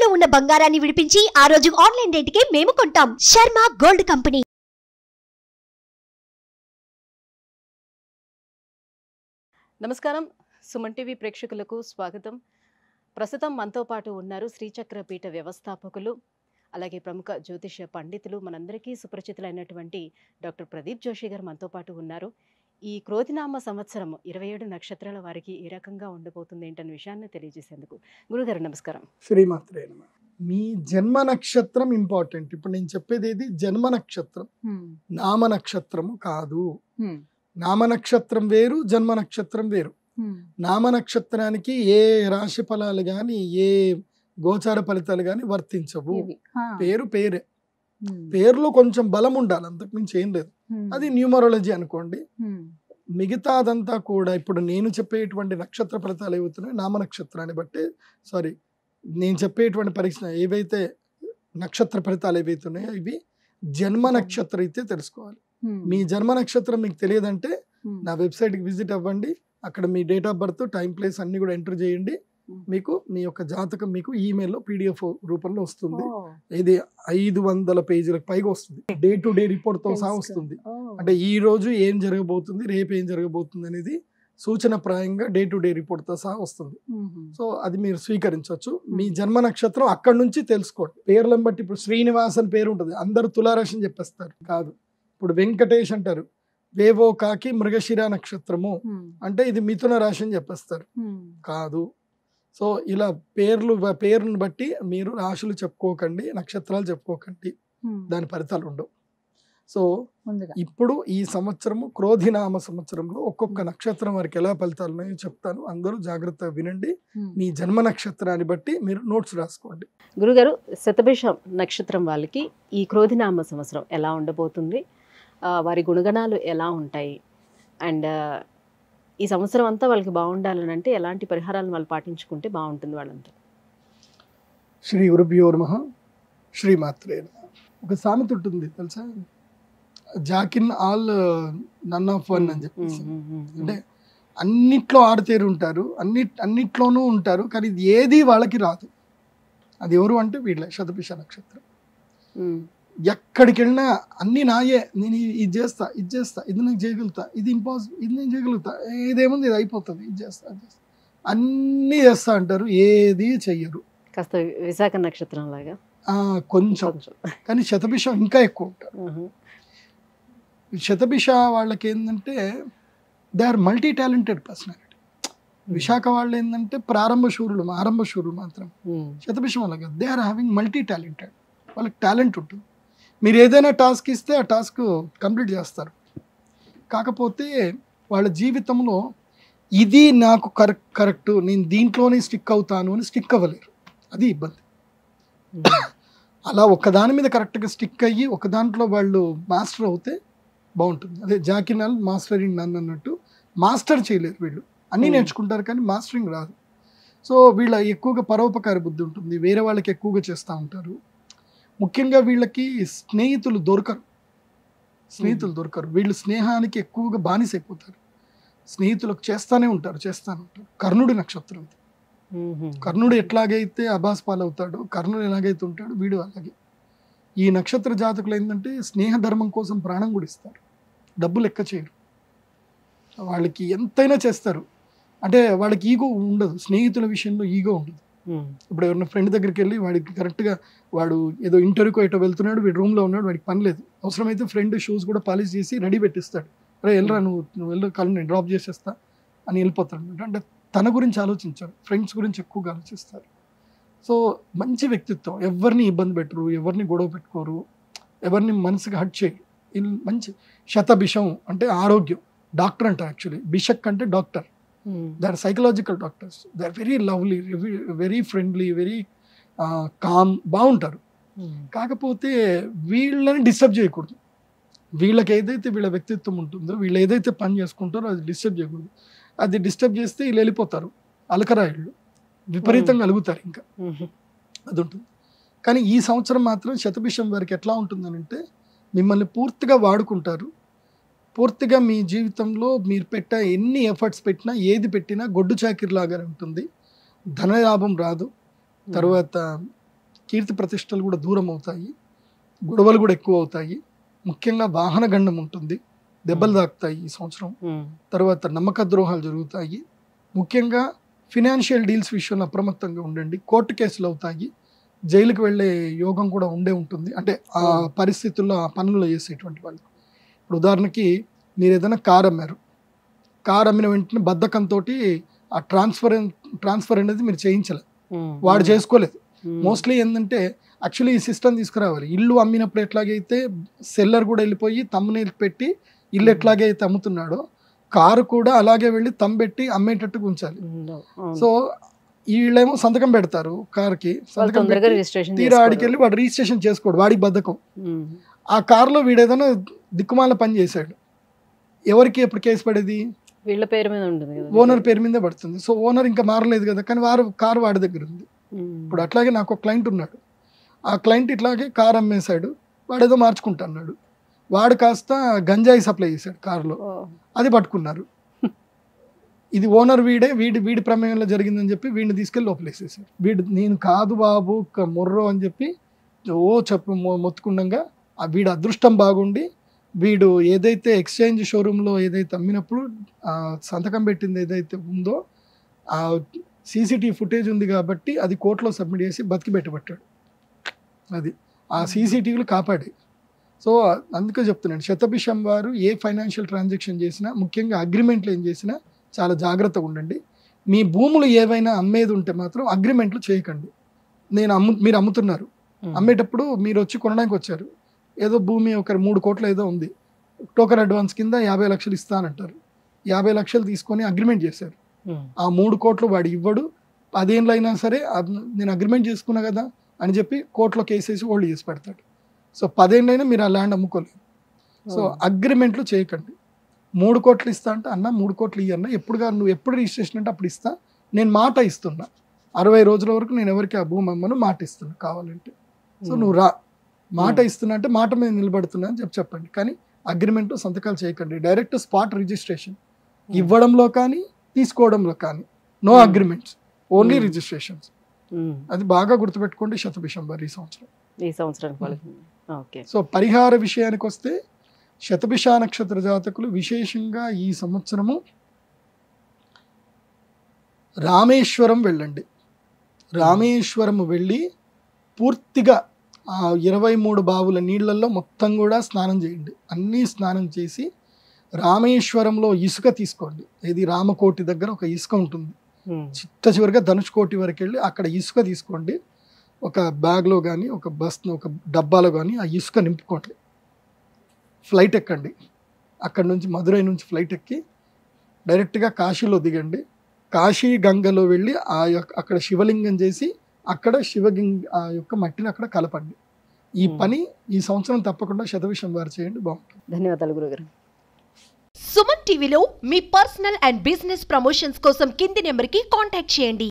తాకట్టులో ఉన్న బంగారాన్ని విడిపించి ఆ రోజు ఆన్లైన్ రేటుకే మేము కొంటాం. Sharma gold company. నమస్కారం, సుమన్ టీవీ ప్రేక్షకులకు స్వాగతం. ప్రస్తుతం మనతో పాటు ఉన్నారు శ్రీచక్ర పీఠ వ్యవస్థాపకులు, అలాగే ప్రముఖ జ్యోతిష్య పండితులు, మనందరికీ సుపరిచితులైనటువంటి డాక్టర్ ప్రదీప్ జోషి గారు మనతో పాటు ఉన్నారు. ఈ క్రోధినామ సంవత్సరం 27 నక్షత్రాల వారికి ఏ రకంగా ఉండబోతుంది ఏంటనే విషయాన్ని తెలియజేసేందుకు గురుగారు నమస్కారం. శ్రీమాత్రే నమః. మీ జన్మ నక్షత్రం ఇంపార్టెంట్. ఇప్పుడు నేను చెప్పేది ఏది జన్మ నక్షత్రం, నామ నక్షత్రము కాదు. నామ నక్షత్రం వేరు, జన్మ నక్షత్రం వేరు. నామ నక్షత్రానికి ఏ రాశి ఫలాలు గాని ఏ గోచార ఫలితాలు గాని వర్తించవు. పేరు పేరే, పేరులో కొంచెం బలం ఉండాలి, అంతకు మించి ఏం లేదు. అది న్యూమరాలజీ అనుకోండి. మిగతాదంతా కూడా ఇప్పుడు నేను చెప్పేటువంటి నక్షత్ర ఫలితాలు ఏవవుతున్నాయి నామ నక్షత్రాన్ని బట్టి, సారీ నేను చెప్పేటువంటి పరీక్ష ఏవైతే నక్షత్ర ఫలితాలు ఏవైతున్నాయో ఇవి జన్మ నక్షత్రం అయితే తెలుసుకోవాలి. మీ జన్మ నక్షత్రం మీకు తెలియదంటే నా వెబ్సైట్కి విజిట్ అవ్వండి. అక్కడ మీ date of birth, time, place అన్ని కూడా ఎంటర్ చేయండి. మీకు మీ యొక్క జాతకం మీకు ఈమెయిల్లో PDF రూపంలో వస్తుంది. ఇది 500 పేజీలకు పైగా వస్తుంది. డే టు డే రిపోర్ట్తో సహా వస్తుంది. అంటే ఈ రోజు ఏం జరగబోతుంది, రేపు ఏం జరగబోతుంది అనేది సూచన ప్రాయంగా డే టు డే రిపోర్ట్తో సహా వస్తుంది. సో అది మీరు స్వీకరించవచ్చు. మీ జన్మ నక్షత్రం అక్కడి నుంచి తెలుసుకోండి. పేర్లను బట్టి ఇప్పుడు శ్రీనివాస్ అని పేరు ఉంటుంది, అందరూ తులారాశి అని చెప్పేస్తారు. కాదు. ఇప్పుడు వెంకటేష్ అంటారు, వేవో కాకి మృగశిర నక్షత్రము అంటే ఇది మిథున రాశి అని చెప్పేస్తారు. కాదు. సో ఇలా పేరును బట్టి మీరు రాశులు చెప్పుకోకండి, నక్షత్రాలు చెప్పుకోకండి, దాని ఫలితాలు ఉండవు. సో ఇప్పుడు ఈ సంవత్సరము క్రోధినామ సంవత్సరంలో ఒక్కొక్క నక్షత్రం వారికి ఎలా ఫలితాలు ఉన్నాయో చెప్తాను. అందరూ జాగ్రత్తగా వినండి. మీ జన్మ నక్షత్రాన్ని బట్టి మీరు నోట్స్ రాసుకోండి. గురుగారు, శతభిష నక్షత్రం వాళ్ళకి ఈ క్రోధినామ సంవత్సరం ఎలా ఉండబోతుంది, వారి గుణగణాలు ఎలా ఉంటాయి, అండ్ ఈ సంవత్సరం అంతా వాళ్ళకి బాగుండాలని అంటే ఎలాంటి పరిహారాలను వాళ్ళు పాటించుకుంటే బాగుంటుంది వాళ్ళంతా? శ్రీ గురుభ్యో నమః. శ్రీమాత్రే నమః. ఒక సామెత ఉంటుంది తెలుసా, జాకిన్ ఆల్ నన్ ఆఫ్ వన్ అని చెప్పేసి. అంటే అన్నిట్లో ఆడతేరు ఉంటారు, అన్నిట్లోనూ ఉంటారు, కానీ ఇది ఏది వాళ్ళకి రాదు. అది ఎవరు అంటే వీళ్ళే, శతభిష నక్షత్రం. ఎక్కడికి వెళ్ళినా అన్ని నాయే, నేను ఇది చేస్తా, ఇది నాకు చేయగలుగుతా, ఇది ఇంపాసిబుల్, ఇది నేను చేయగలుగుతా, ఇదేముంది ఇది అయిపోతుంది, ఇది చేస్తా, అన్నీ చేస్తా అంటారు, ఏది చెయ్యరు. కాస్త విశాఖ నక్షత్రం లాగా కొంచెం, కానీ శతభిషం ఇంకా ఎక్కువ ఉంటారు. శతభిష వాళ్ళకి ఏంటంటే they are multi talented personality. Vishakha వాళ్ళు ఏంటంటే ఆరంభ శూరులు మాత్రం. శతభిషం వాళ్ళకి they are having multi talented. వాళ్ళకి టాలెంట్ ఉంటుంది. మీరు ఏదైనా టాస్క్ ఇస్తే ఆ టాస్క్ కంప్లీట్ చేస్తారు. కాకపోతే వాళ్ళ జీవితంలో ఇది నాకు కరెక్ట్, నేను దీంట్లోనే స్టిక్ అవుతాను అని స్టిక్ అవ్వలేరు. అది ఇబ్బంది. అలా ఒకదాని మీద కరెక్ట్గా స్టిక్ అయ్యి ఒక దాంట్లో వాళ్ళు మాస్టర్ అవుతే బాగుంటుంది. అదే జాకినాల్ మాస్టర్ ఇన్ నన్ అన్నట్టు మాస్టర్ చేయలేరు వీళ్ళు. అన్నీ నేర్చుకుంటారు కానీ మాస్టరింగ్ రాదు. సో వీళ్ళ ఎక్కువగా పరోపకారి బుద్ధి ఉంటుంది, వేరే వాళ్ళకి ఎక్కువగా చేస్తూ ఉంటారు. ముఖ్యంగా వీళ్ళకి స్నేహితులు దొరకరు. వీళ్ళు స్నేహానికి ఎక్కువగా బానిసైపోతారు. స్నేహితులకు చేస్తూనే ఉంటారు. కర్ణుడి నక్షత్రం. కర్ణుడు ఎట్లాగైతే అభాస్ పాలవుతాడో, కర్ణుడు ఎలాగైతే ఉంటాడో వీడు అలాగే. ఈ నక్షత్ర జాతకులు ఏంటంటే స్నేహ ధర్మం కోసం ప్రాణం కూడా ఇస్తారు, డబ్బు లెక్క చేయరు. వాళ్ళకి ఎంతైనా చేస్తారు. అంటే వాళ్ళకి ఈగో ఉండదు, స్నేహితుల విషయంలో ఈగో ఉండదు. ఇప్పుడు ఎవరైనా ఫ్రెండ్ దగ్గరికి వెళ్ళి వాడికి కరెక్ట్గా వాడు ఏదో ఇంటర్వ్యూకో ఎటో వెళ్తున్నాడు, వీడు రూమ్లో ఉన్నాడు, వాడికి పని లేదు, అవసరమైతే ఫ్రెండ్ షూస్ కూడా పాలిష్ చేసి రెడీ పెట్టిస్తాడు. అరే వెళ్ళరా నువ్వు వెళ్ళు, కళ్ళు నేను డ్రాప్ చేసేస్తా అని వెళ్ళిపోతాడు. అంటే తన గురించి ఆలోచించారు, ఫ్రెండ్స్ గురించి ఎక్కువగా ఆలోచిస్తారు. సో మంచి వ్యక్తిత్వం, ఎవరిని ఇబ్బంది పెట్టరు, ఎవరిని గొడవ పెట్టుకోరు, ఎవరిని మనసుకి హట్ చేయరు. మంచి శతభిషం అంటే ఆరోగ్యం. డాక్టర్ అంటారు యాక్చువల్లీ. బిషక్ అంటే doctor. They are psychological doctors. They are very lovely, very friendly, very calm, బాగుంటారు. కాకపోతే వీళ్ళని డిస్టర్బ్ చేయకూడదు. వీళ్ళకి ఏదైతే వీళ్ళ వ్యక్తిత్వం ఉంటుందో, వీళ్ళు ఏదైతే పని చేసుకుంటారో అది డిస్టర్బ్ చేయకూడదు. అది డిస్టర్బ్ చేస్తే వీళ్ళు వెళ్ళిపోతారు, అలకరాయిళ్ళు విపరీతంగా అలుగుతారు. ఇంకా అది ఉంటుంది. కానీ ఈ సంవత్సరం మాత్రం శతభిషం వారికి ఎట్లా ఉంటుందనంటే మిమ్మల్ని పూర్తిగా వాడుకుంటారు. పూర్తిగా మీ జీవితంలో మీరు ఎన్ని ఎఫర్ట్స్ పెట్టినా, ఏది పెట్టినా గొడ్డు చాకిరి లాగానే ఉంటుంది. ధనలాభం రాదు. తర్వాత కీర్తి ప్రతిష్టలు కూడా దూరం అవుతాయి, గొడవలు కూడా ఎక్కువ అవుతాయి, ముఖ్యంగా వాహన గండం ఉంటుంది, దెబ్బలు తాకుతాయి ఈ సంవత్సరం. తర్వాత నమ్మక ద్రోహాలు జరుగుతాయి. ముఖ్యంగా ఫినాన్షియల్ డీల్స్ విషయంలో అప్రమత్తంగా ఉండండి. కోర్టు కేసులు అవుతాయి, జైలుకి వెళ్ళే యోగం కూడా ఉంటుంది. అంటే ఆ పరిస్థితుల్లో ఆ పనులు చేసేటువంటి వాళ్ళు. ఇప్పుడు ఉదాహరణకి మీరు ఏదైనా కార్ అమ్మారు, కార్ అమ్మిన వెంటనే బద్ధకంతో ఆ ట్రాన్స్ఫర్ అనేది మీరు చేయించలేదు, వాడు చేసుకోలేదు. మోస్ట్లీ ఏంటంటే యాక్చువల్లీ ఈ సిస్టమ్ తీసుకురావాలి. ఇల్లు అమ్మినప్పుడు ఎట్లాగైతే సెల్లర్ కూడా వెళ్ళిపోయి తమ్మునేలు పెట్టి ఇల్లు ఎట్లాగైతే అమ్ముతున్నాడో కారు కూడా అలాగే వెళ్ళి పెట్టి అమ్మేటట్టుగా ఉంచాలి. సో వీళ్ళేమో సంతకం పెడతారు కార్కి, సంతకం తీరా ఆడికి వెళ్ళి వాడు రిజిస్ట్రేషన్ చేసుకోడు, వాడికి బద్ధకం. ఆ కారులో వీడు ఏదైనా దిక్కుమాల పని చేశాడు, ఎవరికి ఎప్పుడు కేసు పడేది? వీళ్ళ పేరు మీద ఉంటుంది, ఓనర్ పేరు మీదే పడుతుంది. సో ఓనర్ ఇంకా మారలేదు కదా, కానీ కారు వాడి దగ్గర ఉంది. ఇప్పుడు అట్లాగే నాకు ఒక క్లయింట్ ఉన్నాడు, ఆ క్లయింట్ ఇట్లాగే కార్ అమ్మేశాడు, వాడు ఏదో మార్చుకుంటున్నాడు, వాడు కాస్త గంజాయి సప్లై చేశాడు కారులో, అది పట్టుకున్నారు. ఇది ఓనర్ వీడి ప్రమేయంలో జరిగిందని చెప్పి వీడిని తీసుకెళ్ళి లోపలేసేసారు. నేను కాదు బాబు మొర్రో అని చెప్పి మొత్తుకుండగా వీడి అదృష్టం బాగుండి వీడు ఏదైతే ఎక్స్చేంజ్ షోరూంలో ఏదైతే అమ్మినప్పుడు సంతకం పెట్టింది ఏదైతే ఉందో ఆ సీసీటీవీ ఫుటేజ్ ఉంది కాబట్టి అది కోర్టులో సబ్మిట్ చేసి బతికి పెట్టబట్టాడు. అది ఆ సీసీటీవీలు కాపాడి. సో అందుకే చెప్తున్నాను, శతభిషం వారు ఏ ఫైనాన్షియల్ ట్రాన్సాక్షన్ చేసినా, ముఖ్యంగా అగ్రిమెంట్లు ఏం చేసినా చాలా జాగ్రత్తగా ఉండండి. మీ భూములు ఏవైనా అమ్మేది ఉంటే మాత్రం అగ్రిమెంట్లు చేయకండి. మీరు అమ్ముతున్నారు, అమ్మేటప్పుడు మీరు వచ్చి కొనడానికి వచ్చారు, ఏదో భూమి ఒక 3 కోట్లు ఏదో ఉంది, టోకెన్ అడ్వాన్స్ కింద 50 లక్షలు ఇస్తానంటారు, 50 లక్షలు తీసుకొని అగ్రిమెంట్ చేశారు. ఆ 3 కోట్లు వాడు ఇవ్వడు, 10 ఏళ్ళు అయినా సరే నేను అగ్రిమెంట్ చేసుకున్నా కదా అని చెప్పి కోర్టులో కేసేసి హోల్డ్ చేసి పెడతాడు. సో 10 ఏళ్ళైనా మీరు ఆ ల్యాండ్ అమ్ముకోలేదు. సో అగ్రిమెంట్లు చేయకండి. 3 కోట్లు ఇస్తా అంటే అన్న 3 కోట్లు ఇయ్యన్న, నువ్వు ఎప్పుడు రిజిస్ట్రేషన్ అంటే అప్పుడు ఇస్తా, నేను మాట ఇస్తున్నా, 60 రోజుల వరకు నేను ఎవరికి ఆ భూమి అమ్మను మాట ఇస్తున్నా కావాలంటే, సో నువ్వు రా, మాట ఇస్తున్నా అంటే మాట మీద నిలబడుతున్నా అని చెప్పండి. కానీ అగ్రిమెంట్ సంతకాలు చేయకండి. డైరెక్ట్ స్పాట్ రిజిస్ట్రేషన్ ఇవ్వడంలో కానీ తీసుకోవడంలో కానీ నో అగ్రిమెంట్స్, ఓన్లీ రిజిస్ట్రేషన్స్. అది బాగా గుర్తుపెట్టుకోండి శతభిషం వారు ఈ సంవత్సరం. సో పరిహార విషయానికి వస్తే శతభిష నక్షత్ర జాతకులు విశేషంగా ఈ సంవత్సరము రామేశ్వరం వెళ్ళండి. రామేశ్వరము వెళ్ళి పూర్తిగా ఆ 23 బావుల నీళ్ళల్లో మొత్తం కూడా స్నానం చేయండి. అన్నీ స్నానం చేసి రామేశ్వరంలో ఇసుక తీసుకోండి. ఇది రామకోటి దగ్గర ఒక ఇసుక ఉంటుంది, చివరిగా ధనుష్కోటి వరకు వెళ్ళి అక్కడ ఇసుక తీసుకోండి. ఒక బ్యాగ్లో కానీ ఒక డబ్బాలో కానీ ఆ ఇసుక నింపుకోండి. ఫ్లైట్ ఎక్కండి, అక్కడ నుంచి మధురై నుంచి ఫ్లైట్ ఎక్కి డైరెక్ట్గా కాశీలో దిగండి. కాశీ గంగలో వెళ్ళి అక్కడ శివలింగం చేసి అక్కడ ఆ యొక్క మట్టిని అక్కడ కలపండి. ఈ పని ఈ సంవత్సరం తప్పకుండా శతభిషం వారు చేయండి, బాగుంటుంది. ధన్యవాదాలు గురుగారు. సుమన్ టీవీలో మీ పర్సనల్ అండ్ బిజినెస్ ప్రమోషన్స్ కోసం కింది నెంబర్కి కాంటాక్ట్ చేయండి.